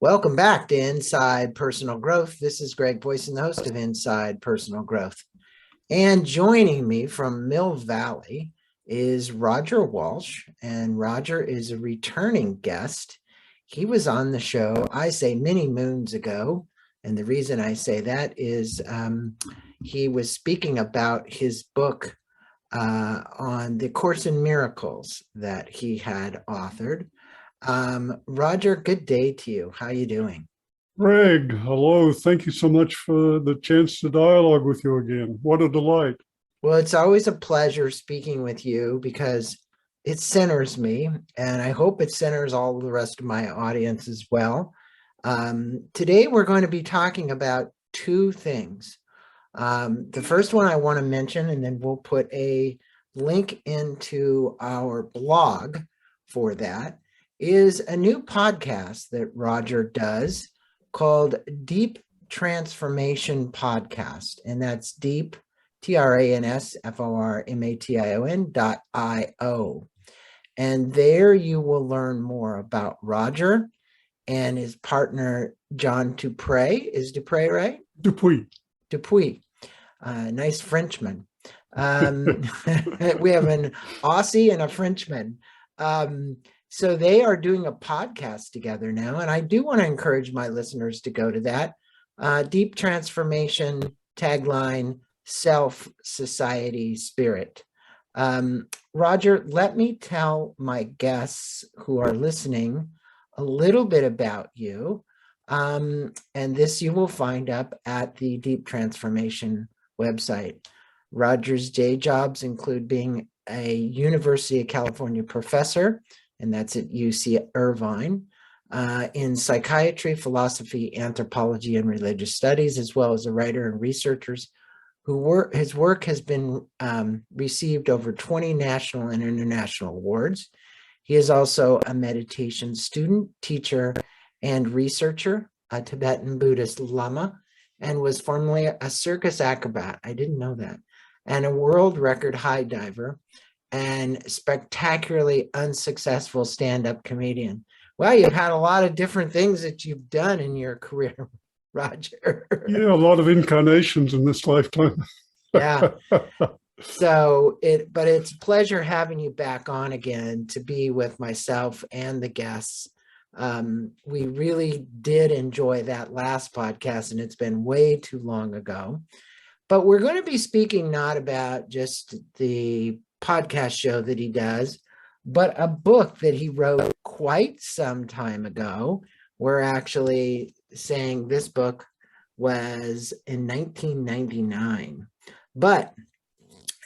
Welcome back to Inside Personal Growth. This is Greg Boyson, the host of Inside Personal Growth. And joining me from Mill Valley is Roger Walsh. And Roger is a returning guest. He was on the show, I say, many moons ago. And the reason I say that is he was speaking about his book on the Course in Miracles that he had authored. Roger, good day to you. How are you doing? Greg, hello. Thank you so much for the chance to dialogue with you again. What a delight. Well, it's always a pleasure speaking with you because it centers me, and I hope it centers all the rest of my audience as well. Today, we're going to be talking about two things. The first one I want to mention, and then we'll put a link into our blog for that, is a new podcast that Roger does called Deep Transformation Podcast. And that's deep, TRANSFORMATION.io. And there you will learn more about Roger and his partner, John Depuy. Is Depuy right? Depuy. Depuy. Nice Frenchman. We have an Aussie and a Frenchman. So they are doing a podcast together now, and I do want to encourage my listeners to go to that. Deep Transformation, tagline, Self, Society, Spirit. Roger, let me tell my guests who are listening a little bit about you, and this you will find up at the Deep Transformation website. Roger's day jobs include being a University of California professor, and that's at UC Irvine, in psychiatry, philosophy, anthropology, and religious studies, as well as a writer and researchers his work has been received over 20 national and international awards. He is also a meditation student, teacher, and researcher, a Tibetan Buddhist Lama, and was formerly a circus acrobat. I didn't know that. And a world record high diver, and spectacularly unsuccessful stand-up comedian. Well, you've had a lot of different things that you've done in your career, Roger. Yeah, a lot of incarnations in this lifetime. Yeah. But it's a pleasure having you back on again to be with myself and the guests. We really did enjoy that last podcast, and it's been way too long ago. But we're going to be speaking not about just the podcast show that he does, but a book that he wrote quite some time ago. We're actually saying this book was in 1999. But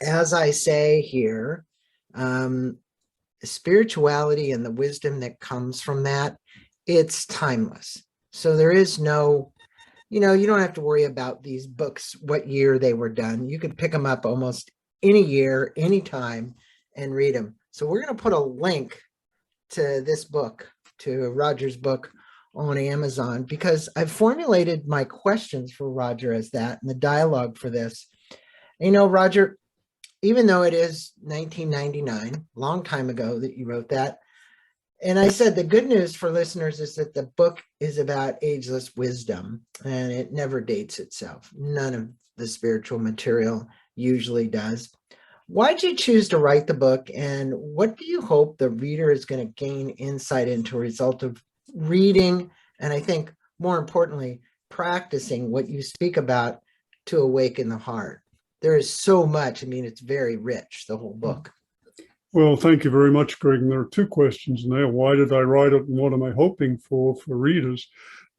as I say here, spirituality and the wisdom that comes from that, it's timeless. So there is no, you don't have to worry about these books, what year they were done. You can pick them up almost any year, anytime, and read them. So we're going to put a link to this book, to Roger's book, on Amazon, because I've formulated my questions for Roger as that, and the dialogue for this. Roger, even though it is 1999, long time ago that you wrote that, and I said the good news for listeners is that the book is about ageless wisdom, and it never dates itself. None of the spiritual material usually does. Why'd you choose to write the book, and what do you hope the reader is going to gain insight into a result of reading, and I think more importantly, practicing what you speak about to awaken the heart? There is so much. I mean, it's very rich, the whole book. Well, thank you very much, Greg. And there are two questions in there. Why did I write it, and what am I hoping for readers?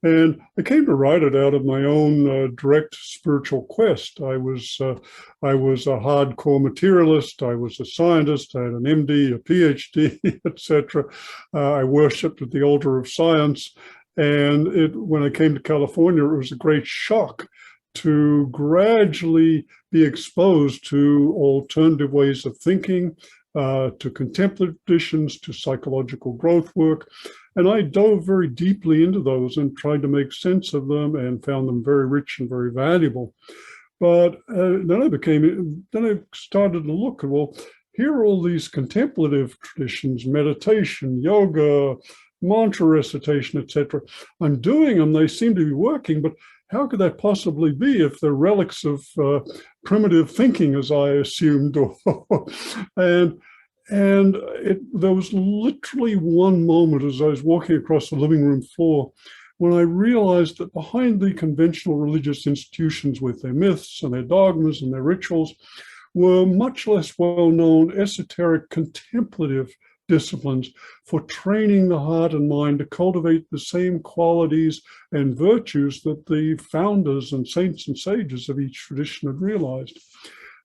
And I came to write it out of my own direct spiritual quest. I was a hardcore materialist. I was a scientist. I had an MD, a PhD, etc. I worshipped at the altar of science. And when I came to California, it was a great shock to gradually be exposed to alternative ways of thinking, to contemplative traditions, to psychological growth work. And I dove very deeply into those and tried to make sense of them and found them very rich and very valuable. But then I started to look, well, here are all these contemplative traditions, meditation, yoga, mantra recitation, etc. I'm doing them, they seem to be working, but how could that possibly be if they're relics of primitive thinking, as I assumed? and there was literally one moment as I was walking across the living room floor when I realized that behind the conventional religious institutions with their myths and their dogmas and their rituals were much less well-known esoteric contemplative disciplines for training the heart and mind to cultivate the same qualities and virtues that the founders and saints and sages of each tradition had realized.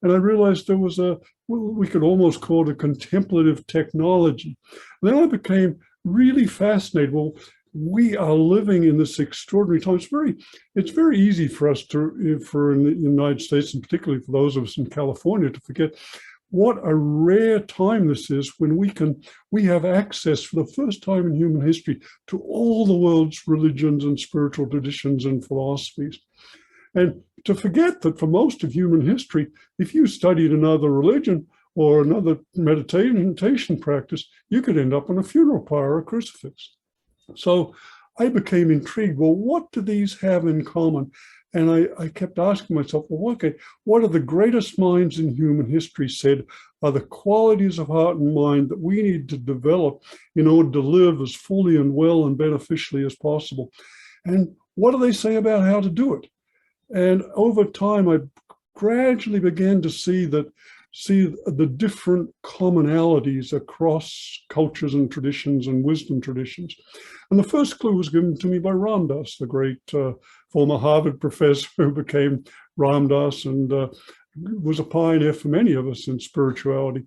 And I realized there was we could almost call it a contemplative technology. And then I became really fascinated. Well, we are living in this extraordinary time. It's very easy for us in the United States, and particularly for those of us in California, to forget what a rare time this is when we have access for the first time in human history to all the world's religions and spiritual traditions and philosophies. And to forget that for most of human history, if you studied another religion or another meditation practice, you could end up on a funeral pyre or a crucifix. So I became intrigued. Well, what do these have in common? And I kept asking myself, well, okay, what are the greatest minds in human history said are the qualities of heart and mind that we need to develop in order to live as fully and well and beneficially as possible? And what do they say about how to do it? And over time, I gradually began to see the different commonalities across cultures and traditions and wisdom traditions. And the first clue was given to me by Ram Dass, the great former Harvard professor who became Ram Dass and was a pioneer for many of us in spirituality.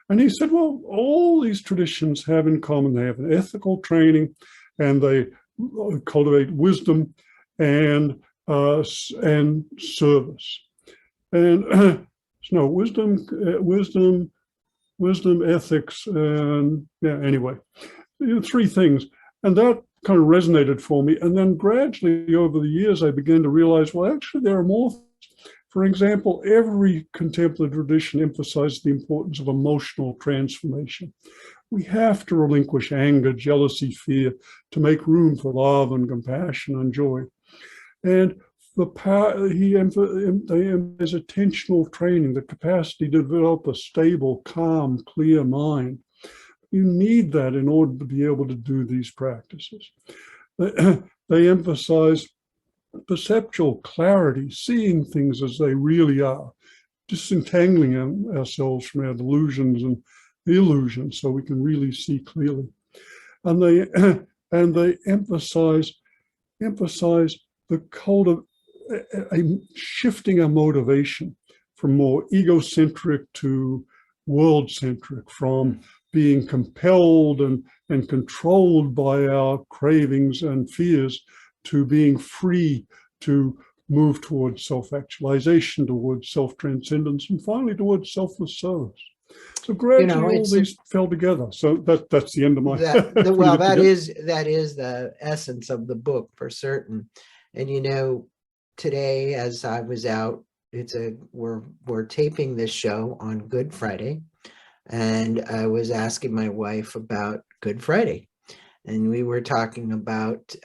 And he said, well, all these traditions have in common, they have an ethical training and they cultivate wisdom and service. And no, wisdom, ethics, and yeah, anyway, three things. And that kind of resonated for me. And then gradually over the years, I began to realize, well, actually, there are more. For example, every contemplative tradition emphasizes the importance of emotional transformation. We have to relinquish anger, jealousy, fear to make room for love and compassion and joy. And the power, they emphasize attentional training, the capacity to develop a stable, calm, clear mind. You need that in order to be able to do these practices. They emphasize perceptual clarity, seeing things as they really are, disentangling ourselves from our delusions and illusions so we can really see clearly. And they emphasize the cult of shifting our motivation from more egocentric to world-centric, from being compelled and controlled by our cravings and fears to being free to move towards self-actualization, towards self-transcendence, and finally towards selfless service. So gradually all these fell together. So that's the end of my well, that is the essence of the book for certain. And today, as I was out, we're taping this show on Good Friday, and I was asking my wife about Good Friday, and we were talking about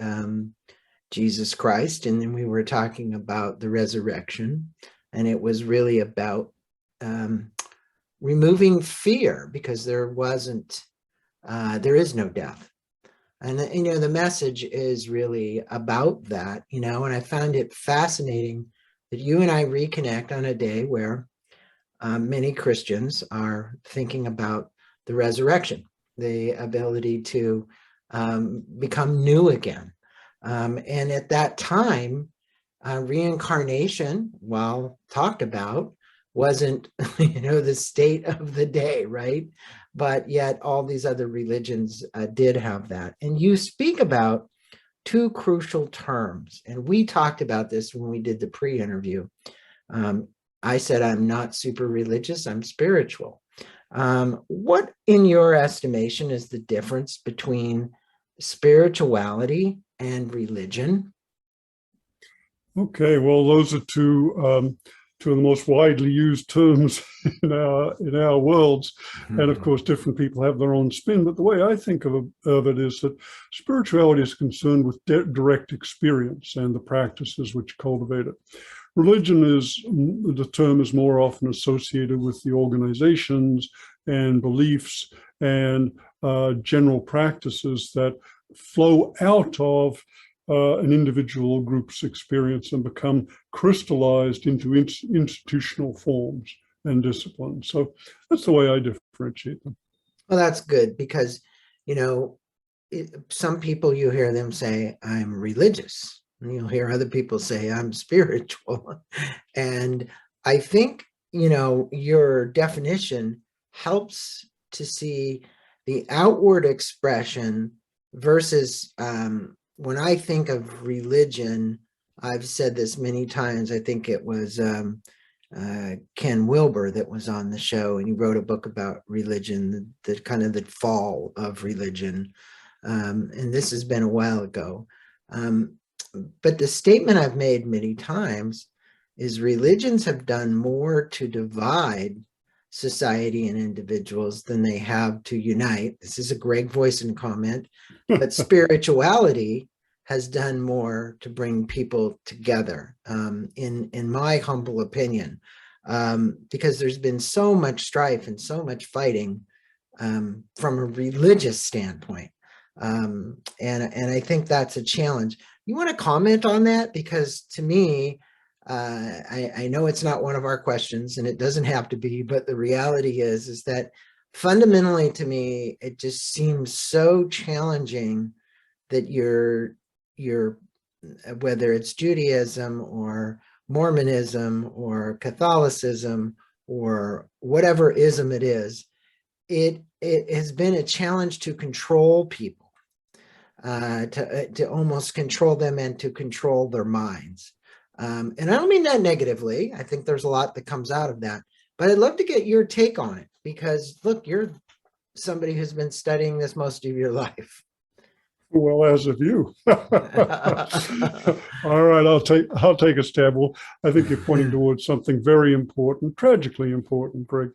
Jesus Christ, and then we were talking about the resurrection, and it was really about removing fear, because there is no death. And, the message is really about that, and I found it fascinating that you and I reconnect on a day where many Christians are thinking about the resurrection, the ability to become new again. And at that time, reincarnation, while talked about, wasn't, the state of the day, right? But yet all these other religions did have that. And you speak about two crucial terms. And we talked about this when we did the pre-interview. I said, I'm not super religious, I'm spiritual. What, in your estimation, is the difference between spirituality and religion? Okay, well, those are two two of the most widely used terms in our worlds. Mm-hmm. And of course, different people have their own spin. But the way I think of it is that spirituality is concerned with direct experience and the practices which cultivate it. Religion the term is more often associated with the organizations and beliefs and general practices that flow out of an individual or group's experience and become crystallized into institutional forms and disciplines. So that's the way I differentiate them. Well, that's good because, some people, you hear them say, I'm religious. And you'll hear other people say, I'm spiritual. And I think, your definition helps to see the outward expression versus when I think of religion, I've said this many times. I think it was Ken Wilber that was on the show, and he wrote a book about religion, the kind of the fall of religion. And this has been a while ago. But the statement I've made many times is religions have done more to divide society and individuals than they have to unite. This is a Greg Voisin comment, but spirituality has done more to bring people together, in my humble opinion, because there's been so much strife and so much fighting from a religious standpoint. And I think that's a challenge. You want to comment on that? Because to me, I know it's not one of our questions and it doesn't have to be, but the reality is that fundamentally to me, it just seems so challenging that you're whether it's Judaism or Mormonism or Catholicism or whatever ism it is, it has been a challenge to control people, to almost control them and to control their minds. And I don't mean that negatively. I think there's a lot that comes out of that, but I'd love to get your take on it because look, you're somebody who's been studying this most of your life. Well, as of you. All right, I'll take a stab. Well, I think you're pointing towards something very important, tragically important, Greg.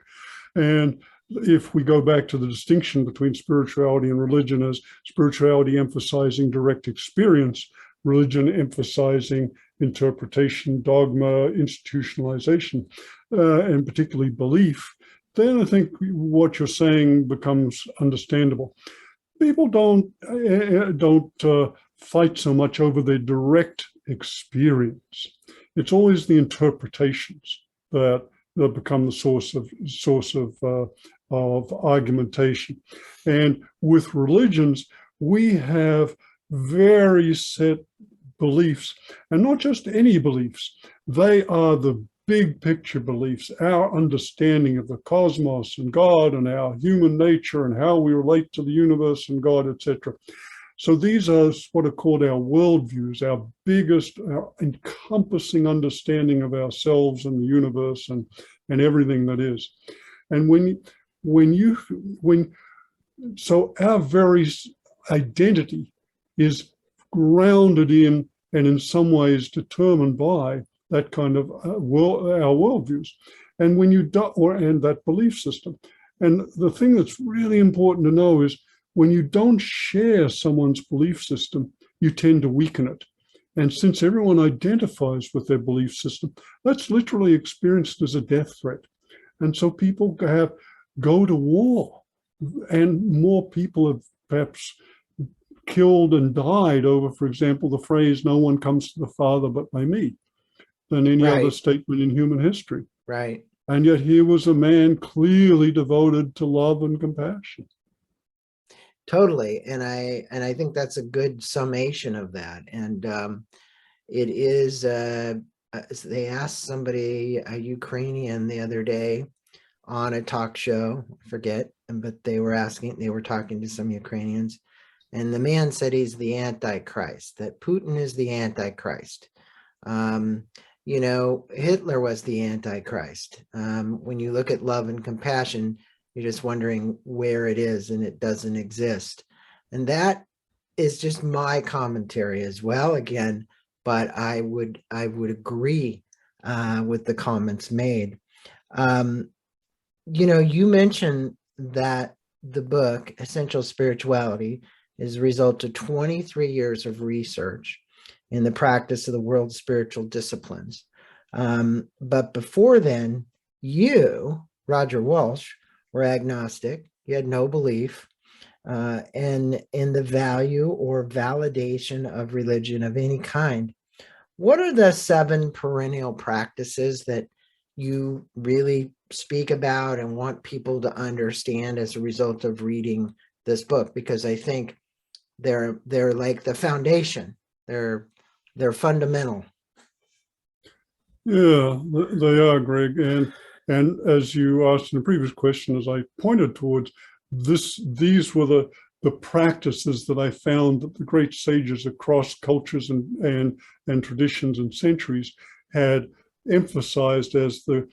And if we go back to the distinction between spirituality and religion as spirituality emphasizing direct experience, religion emphasizing interpretation, dogma, institutionalization, and particularly belief, then I think what you're saying becomes understandable. People don't fight so much over their direct experience. It's always the interpretations that become the source of argumentation. And with religions, we have very set beliefs, and not just any beliefs. They are the big picture beliefs, our understanding of the cosmos and God and our human nature and how we relate to the universe and God, etc. So these are what are called our worldviews, our biggest, our encompassing understanding of ourselves and the universe and everything that is. And so our very identity is grounded in and in some ways determined by that kind of our worldviews, and and that belief system. And the thing that's really important to know is when you don't share someone's belief system, you tend to weaken it. And since everyone identifies with their belief system, that's literally experienced as a death threat. And so people go to war, and more people have perhaps killed and died over, for example, the phrase, "No one comes to the Father but by me," than any other statement in human history. Right. And yet here was a man clearly devoted to love and compassion. Totally. And I think that's a good summation of that. And it is, they asked somebody, a Ukrainian, the other day on a talk show, I forget, but they were talking to some Ukrainians, and the man said he's the Antichrist, that Putin is the Antichrist. Hitler was the Antichrist. When you look at love and compassion, you're just wondering where it is, and it doesn't exist. And that is just my commentary as well, again, but I would agree with the comments made. You mentioned that the book, Essential Spirituality, is a result of 23 years of research in the practice of the world's spiritual disciplines. But before then, you, Roger Walsh, were agnostic. You had no belief in the value or validation of religion of any kind. What are the 7 perennial practices that you really speak about and want people to understand as a result of reading this book? Because I think they're like the foundation. They're fundamental. Yeah, they are, Greg. And as you asked in the previous question, as I pointed towards, these were the practices that I found that the great sages across cultures and traditions and centuries had emphasized as the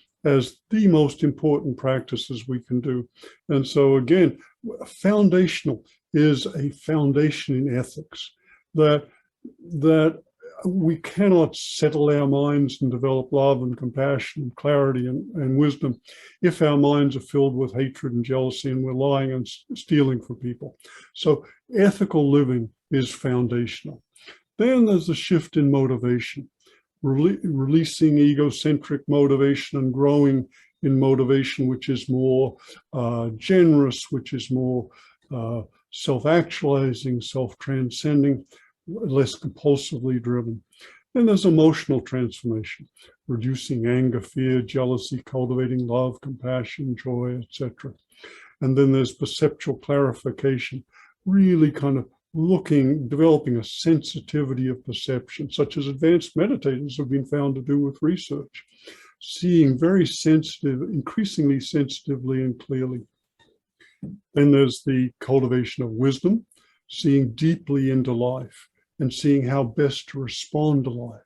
most important practices we can do. And so again, foundational is a foundation in ethics that we cannot settle our minds and develop love and compassion and clarity and wisdom if our minds are filled with hatred and jealousy and we're lying and stealing from people. So ethical living is foundational. Then there's a shift in motivation, releasing egocentric motivation and growing in motivation, which is more generous, which is more self-actualizing, self-transcending, less compulsively driven. Then there's emotional transformation, reducing anger, fear, jealousy, cultivating love, compassion, joy, etc. And then there's perceptual clarification, really kind of developing a sensitivity of perception, such as advanced meditators have been found to do with research, seeing very sensitive, increasingly sensitively and clearly. Then there's the cultivation of wisdom, seeing deeply into life and seeing how best to respond to life.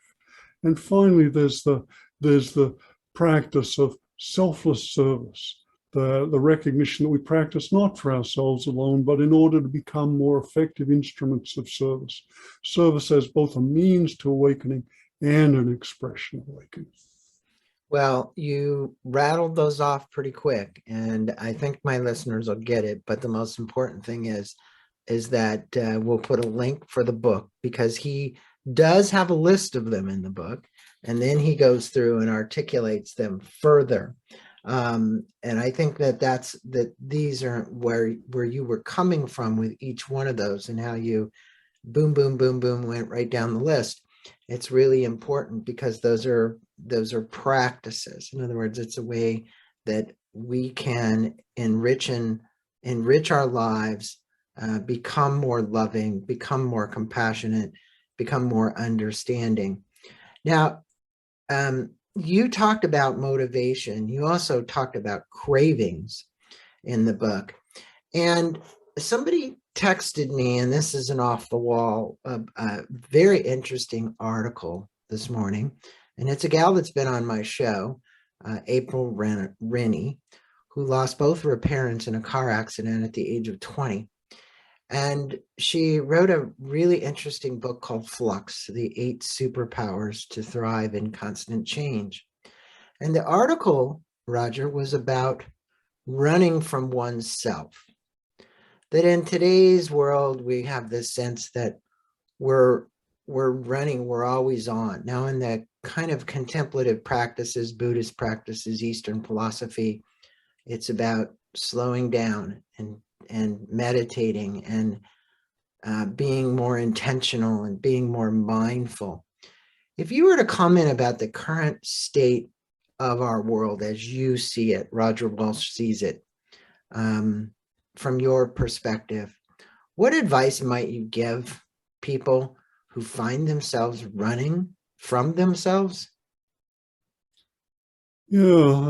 And finally, there's the practice of selfless service, the recognition that we practice not for ourselves alone, but in order to become more effective instruments of service. Service as both a means to awakening and an expression of awakening. Well, you rattled those off pretty quick, and I think my listeners will get it. But the most important thing is that we'll put a link for the book, because he does have a list of them in the book, and then he goes through and articulates them further. And I think that these are where you were coming from with each one of those, and how you boom, boom, boom, boom went right down the list. It's really important because those are practices. In other words, it's a way that we can enrich our lives, become more loving, become more compassionate, become more understanding. Now, you talked about motivation. You also talked about cravings in the book. And somebody texted me, and this is an off the wall, a very interesting article this morning. And it's a gal that's been on my show, April Rennie, who lost both of her parents in a car accident at the age of 20. And she wrote a really interesting book called Flux, The 8 Superpowers to Thrive in Constant Change. And the article, Roger, was about running from oneself. That in today's world, we have this sense that we're running, we're always on. Now, in the kind of contemplative practices, Buddhist practices, Eastern philosophy, it's about slowing down and meditating and being more intentional and being more mindful. If you were to comment about the current state of our world as you see it, Roger Walsh sees it, from your perspective, what advice might you give people who find themselves running from themselves? Yeah,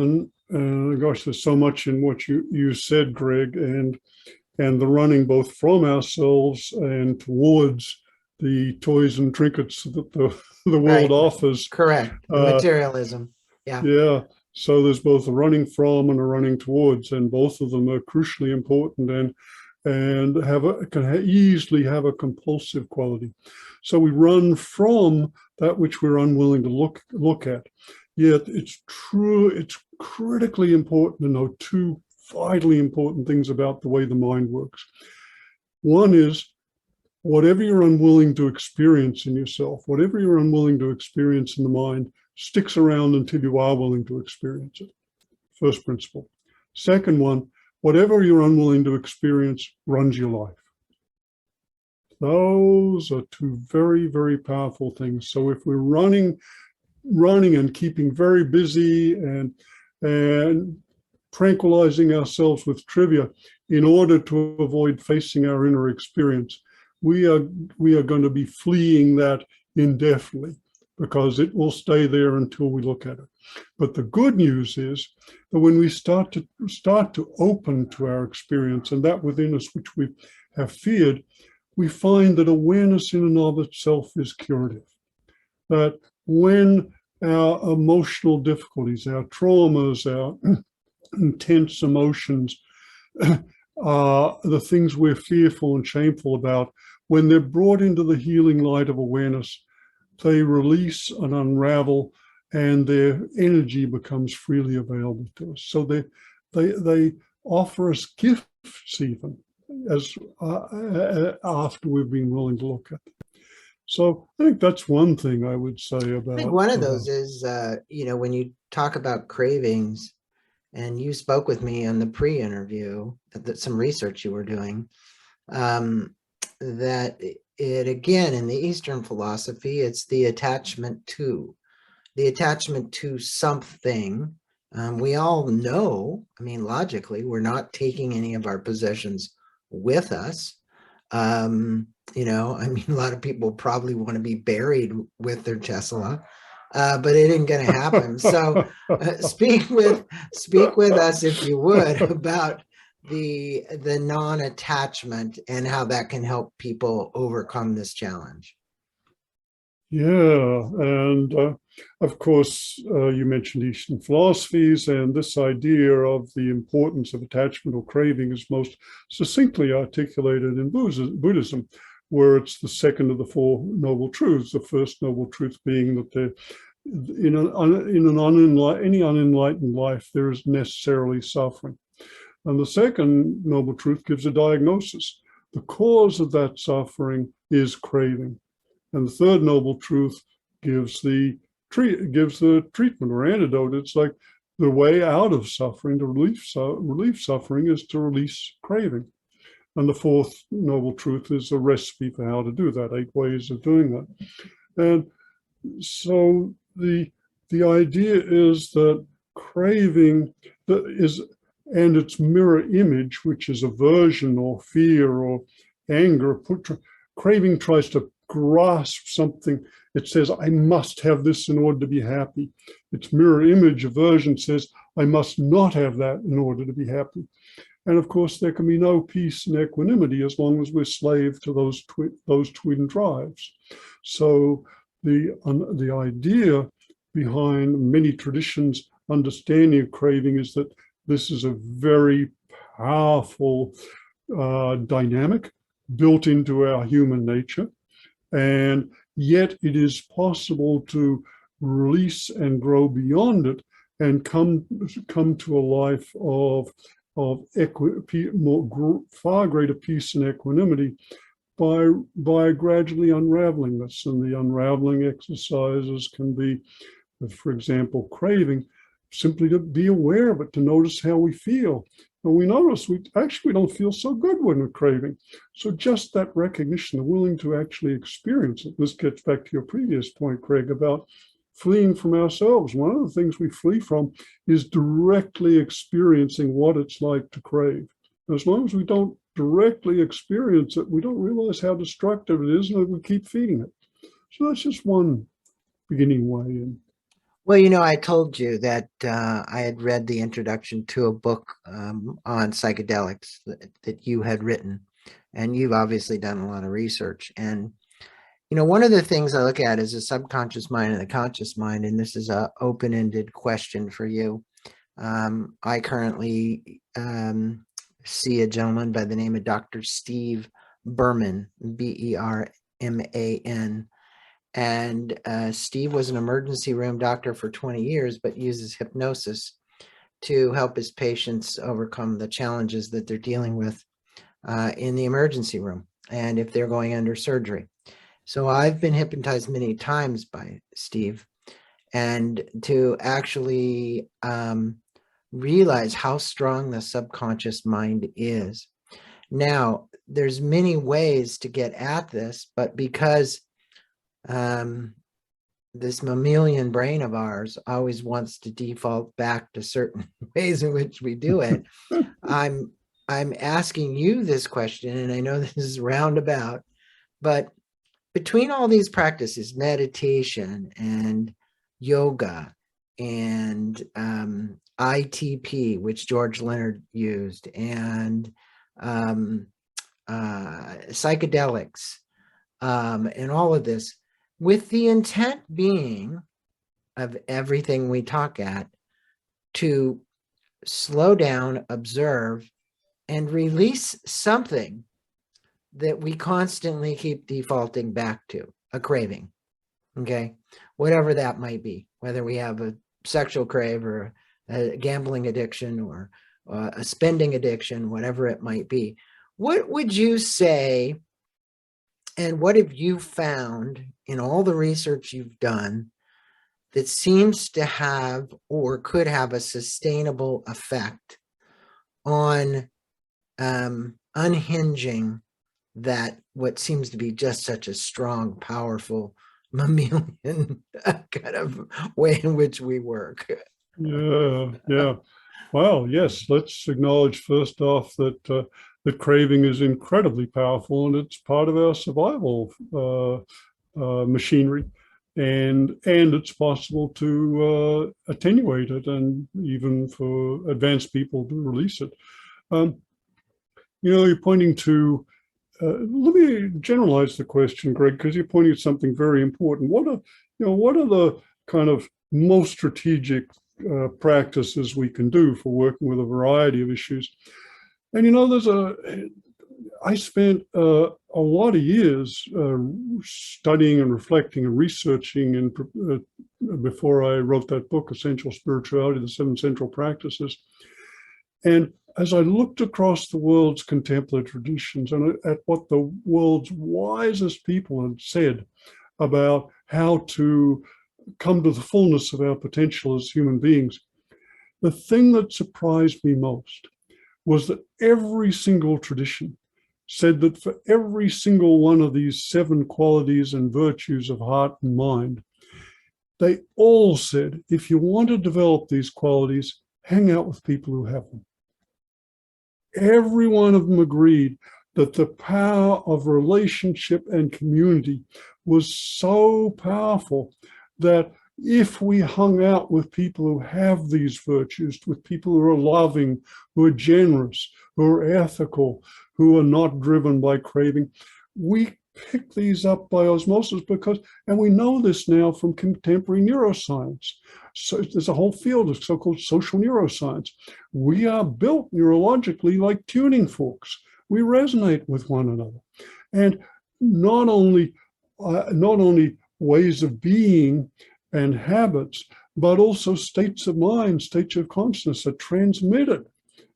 and gosh, there's so much in what you said, Greg, and the running both from ourselves and towards the toys and trinkets that the world offers. Correct. The materialism. Yeah. Yeah. So there's both a running from and a running towards, and both of them are crucially important and can easily have a compulsive quality. So we run from that which we're unwilling to look at. Yet it's true, it's critically important to know two vitally important things about the way the mind works. One is whatever you're unwilling to experience in yourself, whatever you're unwilling to experience in the mind, sticks around until you are willing to experience it. First principle. Second one, whatever you're unwilling to experience runs your life. Those are two very, very powerful things. So if we're running and keeping very busy and tranquilizing ourselves with trivia in order to avoid facing our inner experience, we are going to be fleeing that indefinitely, because it will stay there until we look at it. But the good news is that when we start to open to our experience and that within us which we have feared, we find that awareness in and of itself is curative. That when our emotional difficulties, our traumas, our intense emotions, the things we're fearful and shameful about, when they're brought into the healing light of awareness, they release and unravel, and their energy becomes freely available to us. So they offer us gifts even as after we've been willing to look at them. So I think that's one thing I would say about. I think one of those is, when you talk about cravings, and you spoke with me on the pre-interview, some research you were doing, that it, again, in the Eastern philosophy, it's the attachment to something. We all know, logically, we're not taking any of our possessions with us. A lot of people probably want to be buried with their Tesla, but it ain't going to happen. So speak with us, if you would, about the non-attachment and how that can help people overcome this challenge. Yeah, and of course, you mentioned Eastern philosophies, and this idea of the importance of attachment or craving is most succinctly articulated in Buddhism, where it's the second of the Four Noble Truths, the first noble truth being that in any unenlightened life, there is necessarily suffering. And the second noble truth gives a diagnosis. The cause of that suffering is craving. And the third noble truth gives the treatment or antidote. It's like the way out of suffering, to relieve suffering, is to release craving. And the fourth noble truth is a recipe for how to do that, 8 ways of doing that. And so the idea is that craving and its mirror image, which is aversion or fear or anger, craving tries to grasp something. It says, I must have this in order to be happy. Its mirror image, aversion, says, I must not have that in order to be happy. And of course, there can be no peace and equanimity as long as we're slave to those twin drives. So the idea behind many traditions' understanding of craving is that this is a very powerful dynamic built into our human nature. And yet it is possible to release and grow beyond it and come to a life of far greater peace and equanimity by gradually unraveling this. And the unraveling exercises can be, for example, craving, simply to be aware of it, to notice how we feel. And we notice we don't feel so good when we're craving. So just that recognition, the willing to actually experience it. This gets back to your previous point, Craig, about fleeing from ourselves. One of the things we flee from is directly experiencing what it's like to crave. As long as we don't directly experience it, we don't realize how destructive it is, and we keep feeding it. So that's just one beginning way in. Well, I told you that I had read the introduction to a book on psychedelics that you had written, and you've obviously done a lot of research. And, one of the things I look at is the subconscious mind and the conscious mind, and this is an open-ended question for you. I currently see a gentleman by the name of Dr. Steve Berman, Berman, And Steve was an emergency room doctor for 20 years, but uses hypnosis to help his patients overcome the challenges that they're dealing with in the emergency room and if they're going under surgery. So I've been hypnotized many times by Steve, and to actually realize how strong the subconscious mind is. Now, there's many ways to get at this, but because this mammalian brain of ours always wants to default back to certain ways in which we do it, I'm asking you this question, and I know this is roundabout, but between all these practices, meditation and yoga and ITP, which George Leonard used, and psychedelics, and all of this, with the intent being of everything we talk at to slow down, observe, and release something that we constantly keep defaulting back to, a craving, okay? Whatever that might be, whether we have a sexual crave or a gambling addiction or a spending addiction, whatever it might be. What would you say, and what have you found in all the research you've done that seems to have or could have a sustainable effect on unhinging that what seems to be just such a strong, powerful mammalian kind of way in which we work? Yeah. Well, yes, let's acknowledge first off that that craving is incredibly powerful, and it's part of our survival machinery, and it's possible to attenuate it, and even for advanced people to release it. You're pointing to. Let me generalize the question, Greg, because you're pointing at something very important. What are the kind of most strategic practices we can do for working with a variety of issues? And I spent a lot of years studying and reflecting and researching, and before I wrote that book, Essential Spirituality: The Seven Central Practices. And as I looked across the world's contemplative traditions and at what the world's wisest people had said about how to come to the fullness of our potential as human beings, the thing that surprised me most was that every single tradition said that for every single one of these 7 qualities and virtues of heart and mind, they all said, if you want to develop these qualities, hang out with people who have them. Every one of them agreed that the power of relationship and community was so powerful that if we hung out with people who have these virtues, with people who are loving, who are generous, who are ethical, who are not driven by craving, we pick these up by osmosis and we know this now from contemporary neuroscience. So there's a whole field of so-called social neuroscience. We are built neurologically like tuning forks. We resonate with one another. And not only ways of being and habits, but also states of mind, states of consciousness are transmitted.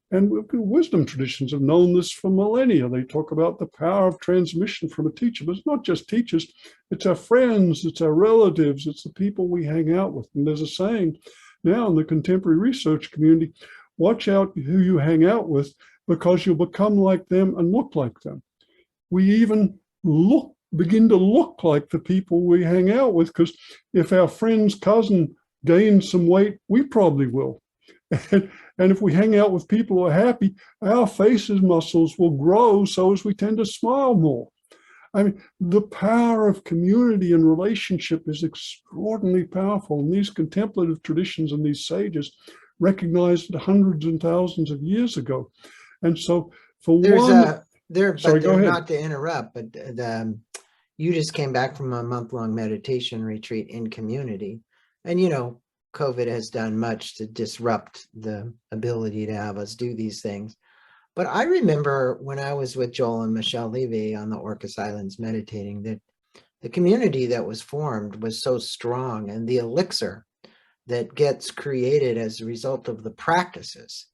And wisdom traditions have known this for millennia. They talk about the power of transmission from a teacher, but it's not just teachers, it's our friends, it's our relatives, it's the people we hang out with. And there's a saying now in the contemporary research community, watch out who you hang out with, because you'll become like them and look like them. We even begin to look like the people we hang out with, because if our friend's cousin gains some weight, we probably will. And if we hang out with people who are happy, our faces muscles will grow so as we tend to smile more. I mean, the power of community and relationship is extraordinarily powerful. And these contemplative traditions and these sages recognized it hundreds and thousands of years ago. And so for not to interrupt, but you just came back from a month-long meditation retreat in community. And, COVID has done much to disrupt the ability to have us do these things. But I remember when I was with Joel and Michelle Levy on the Orcas Islands meditating, that the community that was formed was so strong, and the elixir that gets created as a result of the practices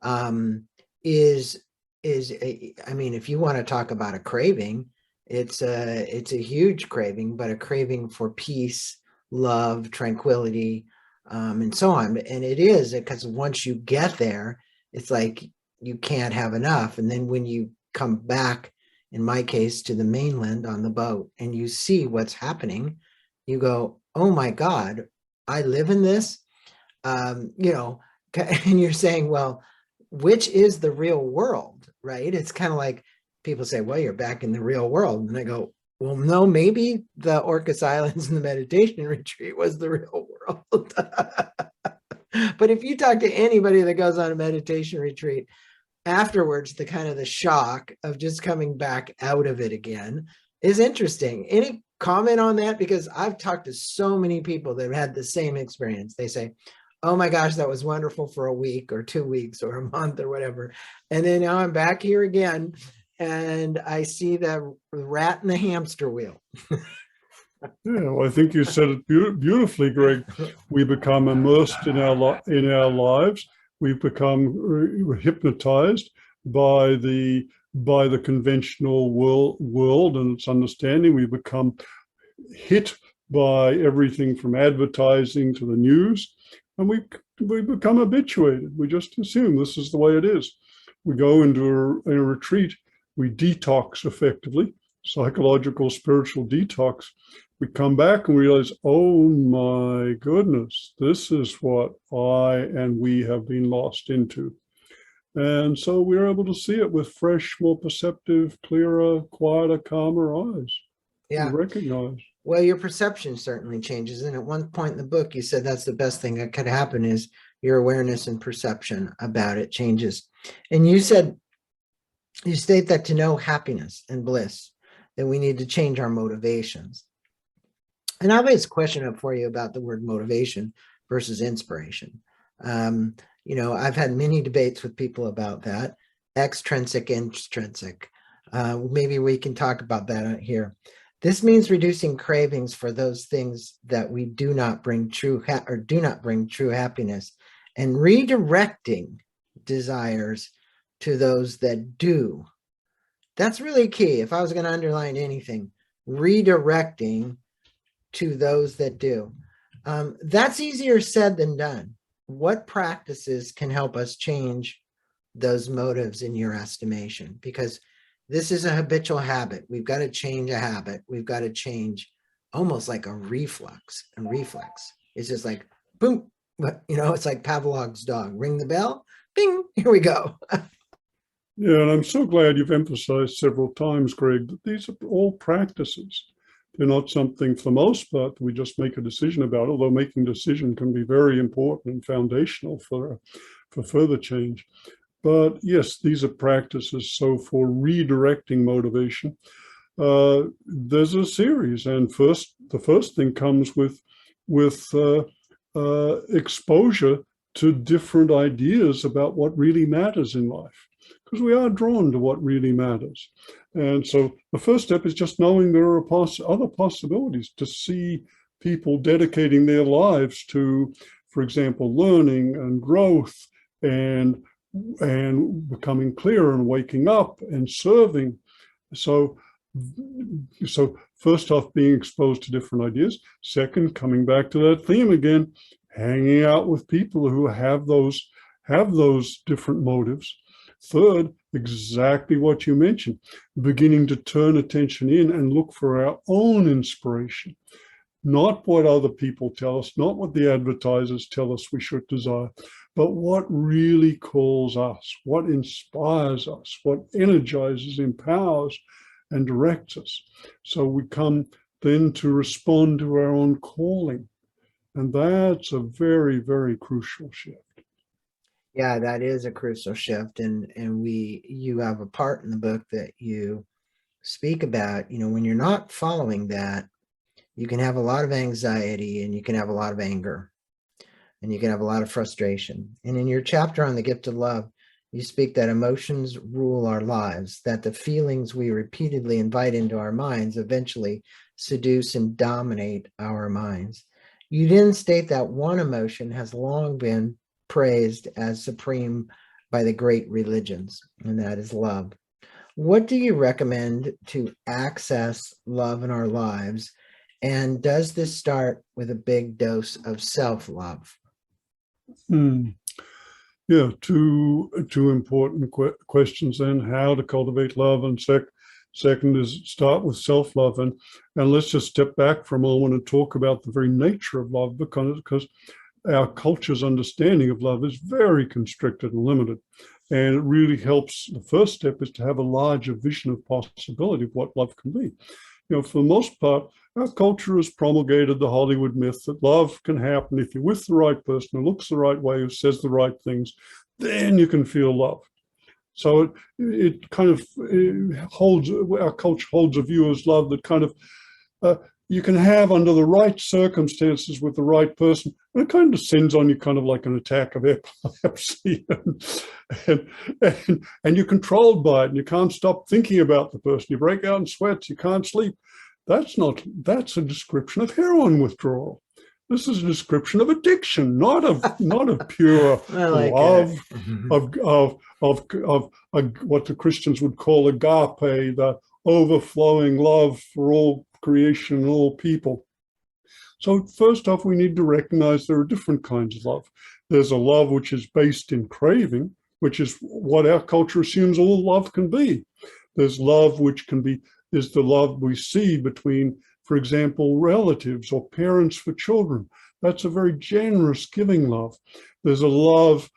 um, is I mean, if you want to talk about a craving, it's a huge craving, but a craving for peace, love, tranquility, and so on. And it is because once you get there, it's like you can't have enough. And then when you come back, in my case, to the mainland on the boat, and you see what's happening, you go, "Oh my God, I live in this." You know, and you're saying, well, which is the real world, right? It's kind of like people say, well, you're back in the real world. And I go, well, no, maybe the Orcas Islands and the meditation retreat was the real world. But if you talk to anybody that goes on a meditation retreat, afterwards, the kind of the shock of just coming back out of it again is interesting. Any comment on that? Because I've talked to so many people that have had the same experience. They say, oh my gosh, that was wonderful for a week or 2 weeks or a month or whatever. And then now I'm back here again and I see the rat in the hamster wheel. Yeah, well, I think you said it beautifully, Greg. We become immersed in our lives. We've become hypnotized by the conventional world and its understanding. We become hit by everything from advertising to the news, and we become habituated. We just assume this is the way it is. We go into a retreat. We detox effectively, psychological, spiritual detox. We come back and realize, oh my goodness, this is what I and we have been lost into. And so we're able to see it with fresh, more perceptive, clearer, quieter, calmer eyes. Yeah. We recognize. Well, your perception certainly changes. And at one point in the book, you said that's the best thing that could happen is your awareness and perception about it changes. And you state that to know happiness and bliss, that we need to change our motivations. And I'll raise a question up for you about the word motivation versus inspiration. You know, I've had many debates with people about that, extrinsic, intrinsic. Maybe we can talk about that here. This means reducing cravings for those things that we do not bring true happiness, and redirecting desires to those that do. That's really key. If I was going to underline anything, redirecting to those that do. That's easier said than done. What practices can help us change those motives in your estimation? Because this is a habitual habit. We've got to change a habit. We've got to change almost like a reflex. It's just like, boom, you know, it's like Pavlov's dog. Ring the bell, bing, here we go. Yeah, and I'm so glad you've emphasized several times, Greg, that these are all practices. They're not something, for the most part, we just make a decision about, although making a decision can be very important and foundational for further change. But yes, these are practices. So for redirecting motivation, there's a series. And the first thing comes with exposure to different ideas about what really matters in life, because we are drawn to what really matters. And so the first step is just knowing there are other possibilities, to see people dedicating their lives to, for example, learning and growth and becoming clearer and waking up and serving. So first off, being exposed to different ideas. Second, coming back to that theme again, hanging out with people who have those different motives. Third, exactly what you mentioned, beginning to turn attention in and look for our own inspiration, not what other people tell us, not what the advertisers tell us we should desire, but what really calls us, what inspires us, what energizes, empowers, and directs us. So we come then to respond to our own calling. And that's a very, very crucial shift. Yeah, that is a crucial shift. And you have a part in the book that you speak about, you know, when you're not following that, you can have a lot of anxiety and you can have a lot of anger and you can have a lot of frustration. And in your chapter on the gift of love, you speak that emotions rule our lives, that the feelings we repeatedly invite into our minds eventually seduce and dominate our minds. You didn't state that one emotion has long been praised as supreme by the great religions, and that is love. What do you recommend to access love in our lives? And does this start with a big dose of self-love? Hmm. Yeah, two important questions then. How to cultivate love, and second is start with self-love. And let's just step back for a moment and talk about the very nature of love, because our culture's understanding of love is very constricted and limited. And it really helps. The first step is to have a larger vision of possibility of what love can be. For the most part, our culture has promulgated the Hollywood myth that love can happen if you're with the right person who looks the right way, who says the right things, then you can feel love. So it kind of holds, our culture holds a view as love that kind of you can have under the right circumstances with the right person, and it kind of descends on you kind of like an attack of epilepsy, and you're controlled by it, and you can't stop thinking about the person. You break out in sweats, you can't sleep. That's a description of heroin withdrawal. This is a description of addiction, not of pure like love, of what the Christians would call agape, the overflowing love for all creation and all people. So first off, we need to recognize there are different kinds of love. There's a love which is based in craving, which is what our culture assumes all love can be. There's love which is the love we see between, for example, relatives or parents for children. That's a very generous, giving love. There's a love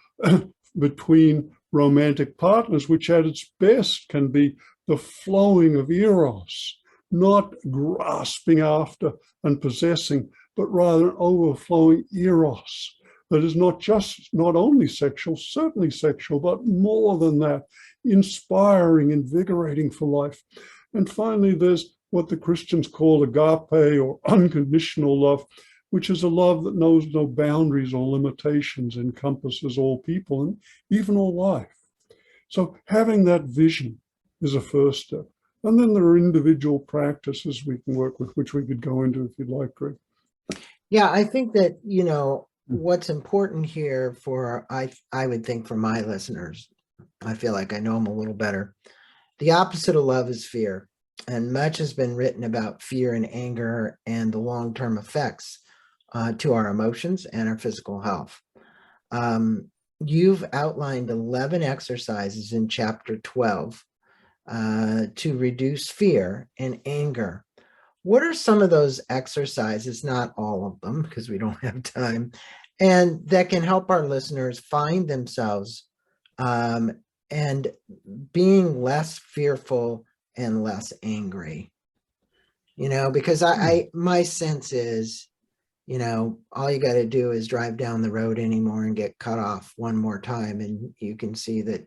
between romantic partners, which at its best can be the flowing of eros, not grasping after and possessing, but rather overflowing eros that is not only sexual, certainly sexual, but more than that, inspiring, invigorating for life. And finally, there's what the Christians call agape, or unconditional love, which is a love that knows no boundaries or limitations, encompasses all people and even all life. So having that vision is a first step. And then there are individual practices we can work with, which we could go into if you'd like, Greg. Yeah, I think that, what's important here I would think for my listeners, I feel like I know them a little better. The opposite of love is fear. And much has been written about fear and anger and the long-term effects to our emotions and our physical health. You've outlined 11 exercises in chapter 12 to reduce fear and anger. What are some of those exercises, not all of them, because we don't have time, and that can help our listeners find themselves and being less fearful and less angry? Because my sense is, all you got to do is drive down the road anymore and get cut off one more time, and you can see that,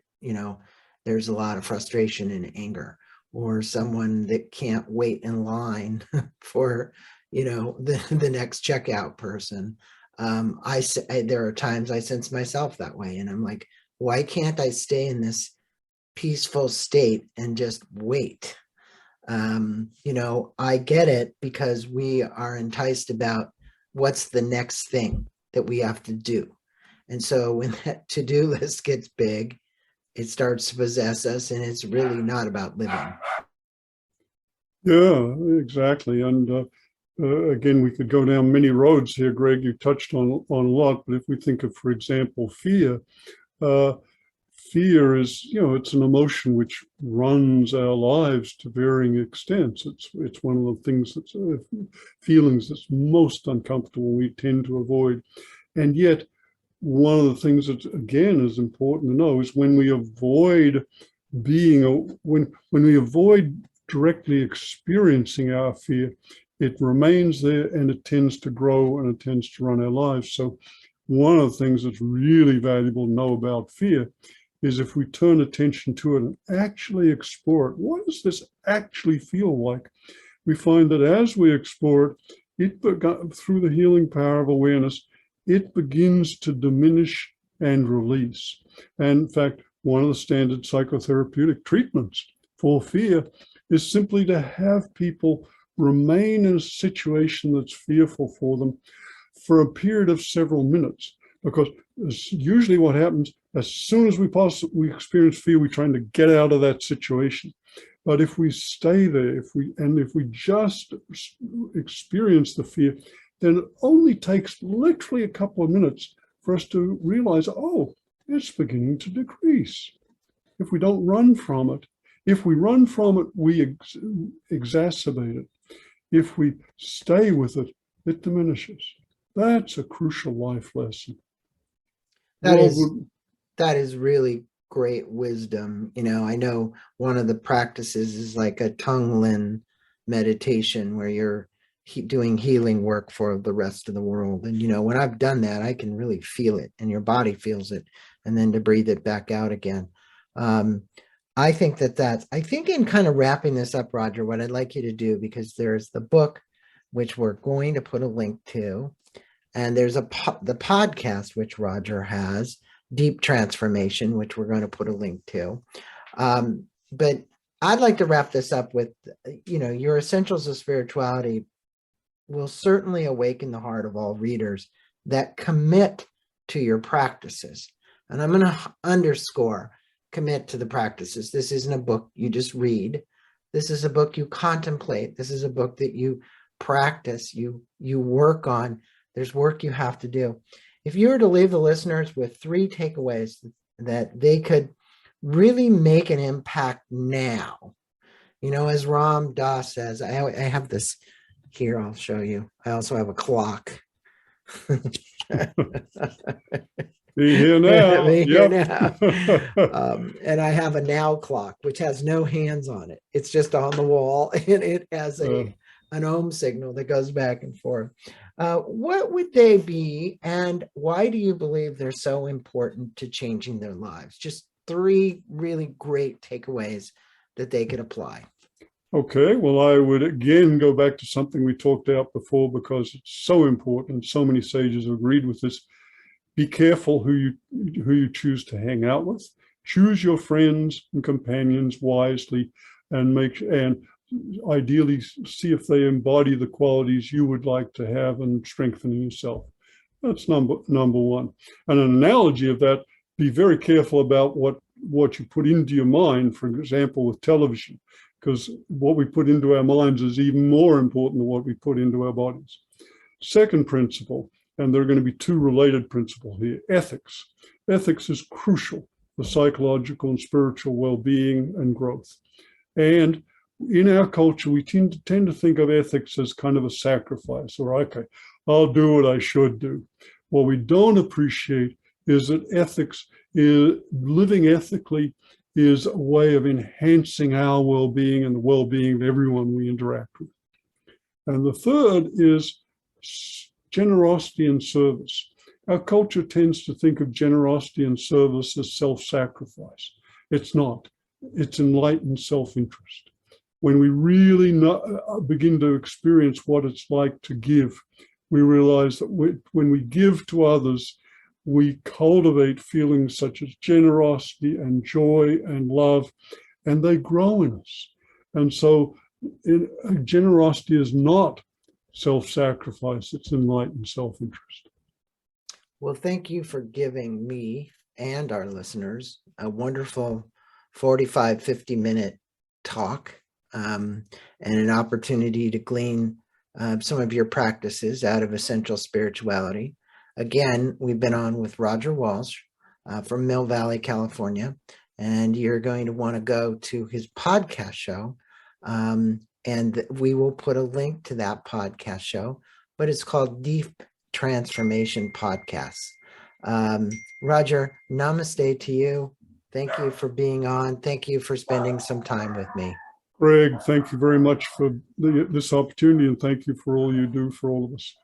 there's a lot of frustration and anger, or someone that can't wait in line for, the next checkout person. There are times I sense myself that way, and I'm like, why can't I stay in this peaceful state and just wait? I get it, because we are enticed about what's the next thing that we have to do. And so when that to-do list gets big, it starts to possess us, and it's really not about living. Yeah, exactly. And again, we could go down many roads here, Greg. You touched on a lot, but if we think of, for example, fear, fear is, it's an emotion which runs our lives to varying extents. It's one of the things that's feelings that's most uncomfortable, we tend to avoid. And yet, one of the things that, again, is important to know is when we avoid when we avoid directly experiencing our fear, it remains there and it tends to grow and it tends to run our lives. So one of the things that's really valuable to know about fear is if we turn attention to it and actually explore it, what does this actually feel like? We find that as we explore it, through the healing power of awareness, it begins to diminish and release. And in fact, one of the standard psychotherapeutic treatments for fear is simply to have people remain in a situation that's fearful for them for a period of several minutes. Because usually what happens, as soon as we experience fear, we're trying to get out of that situation. But if we stay there, if we just experience the fear, then it only takes literally a couple of minutes for us to realize, oh, it's beginning to decrease. If we don't run from it, if we run from it, we exacerbate it. If we stay with it, it diminishes. That's a crucial life lesson. That is really great wisdom. I know one of the practices is like a Tonglen meditation where you're doing healing work for the rest of the world. And, when I've done that, I can really feel it and your body feels it, and then to breathe it back out again. I think I think in kind of wrapping this up, Roger, what I'd like you to do, because there's the book, which we're going to put a link to, and there's the podcast, which Roger has, Deep Transformation, which we're going to put a link to. But I'd like to wrap this up with, your Essentials of Spirituality will certainly awaken the heart of all readers that commit to your practices. And I'm going to underscore commit to the practices. This isn't a book you just read. This is a book you contemplate. This is a book that you practice, you work on. There's work you have to do. If you were to leave the listeners with 3 takeaways that they could really make an impact now, as Ram Dass says, I have this here, I'll show you. I also have a clock. Be here now. Be here now. And I have a now clock, which has no hands on it. It's just on the wall, and it has an ohm signal that goes back and forth. What would they be, and why do you believe they're so important to changing their lives? Just 3 really great takeaways that they could apply. Okay, well, I would again go back to something we talked about before, because it's so important. So many sages have agreed with this. Be careful who you choose to hang out with. Choose your friends and companions wisely, and ideally see if they embody the qualities you would like to have and strengthen yourself. That's number 1. And an analogy of that, be very careful about what you put into your mind, for example, with television, because what we put into our minds is even more important than what we put into our bodies. Second principle, and there are going to be 2 related principles here, ethics. Ethics is crucial for psychological and spiritual well-being and growth. And in our culture, we tend to think of ethics as kind of a sacrifice, or okay, I'll do what I should do. What we don't appreciate is that living ethically is a way of enhancing our well-being and the well-being of everyone we interact with. And the third is generosity and service. Our culture tends to think of generosity and service as self-sacrifice. It's not. It's enlightened self-interest. When we really begin to experience what it's like to give, we realize that when we give to others, we cultivate feelings such as generosity and joy and love, and they grow in us. And so generosity is not self-sacrifice, it's enlightened self-interest. Well, thank you for giving me and our listeners a wonderful 45, 50-minute talk and an opportunity to glean some of your practices out of Essential Spirituality. Again, we've been on with Roger Walsh from Mill Valley, California, and you're going to want to go to his podcast show. And we will put a link to that podcast show, but it's called Deep Transformation Podcast. Roger, namaste to you. Thank you for being on. Thank you for spending some time with me. Greg, thank you very much for this opportunity, and thank you for all you do for all of us.